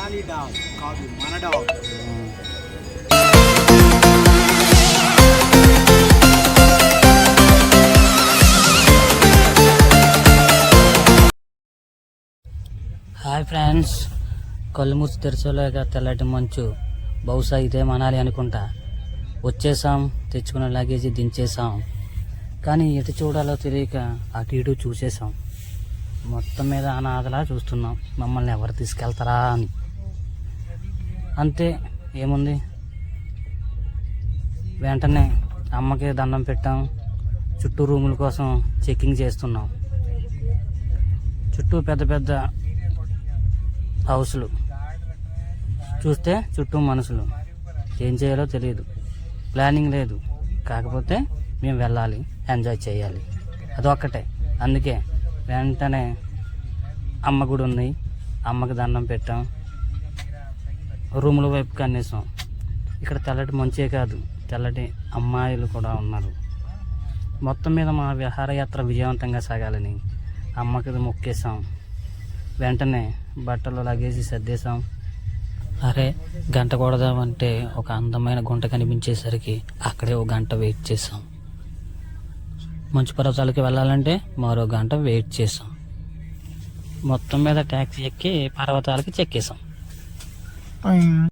Manali dog కాదు, మన dog. Hi friends, కళ్ళు మూసి తెరచలేక తెల్లటి మంచు, బహుశా ఇదే మనాలి అనుకుంటా. వచ్చేసాం, తెచ్చుకున్న లగేజీ దించేసాం. కానీ ఎటు చూడాలో తెలియక అటు ఇటు చూసేసాం. మొత్తం మీద అనాథలా చూస్తున్నాం, మమ్మల్ని ఎవరు తీసుకెళ్తారా అని. అంతే, ఏముంది. వెంటనే అమ్మకి దండం పెట్టాం. చుట్టూ రూముల కోసం చెక్కింగ్ చేస్తున్నాం. చుట్టూ పెద్ద పెద్ద హౌస్లు, చూస్తే చుట్టూ మనుషులు. ఏం చేయాలో తెలియదు, ప్లానింగ్ లేదు. కాకపోతే మేము వెళ్ళాలి, ఎంజాయ్ చేయాలి, అదొక్కటే. అందుకే వెంటనే అమ్మ గుడి ఉంది, అమ్మకి దండం పెట్టాం. రూముల వైపు కన్నేసాం. ఇక్కడ తెల్లటి మంచే కాదు, తెల్లటి అమ్మాయిలు కూడా ఉన్నారు. మొత్తం మీద మా విహారయాత్ర విజయవంతంగా సాగాలని అమ్మకి మొక్కేసాం. వెంటనే బట్టలు లగేజీ సర్దేశాం. అరే, గంట కొడదామంటే ఒక అందమైన గుంట కనిపించేసరికి అక్కడే ఒక గంట వెయిట్ చేసాం. మంచు పర్వతాలకి వెళ్ళాలంటే మరో గంట వెయిట్ చేసాం. మొత్తం మీద ట్యాక్సీ ఎక్కి పర్వతాలకి చెక్కేసాం.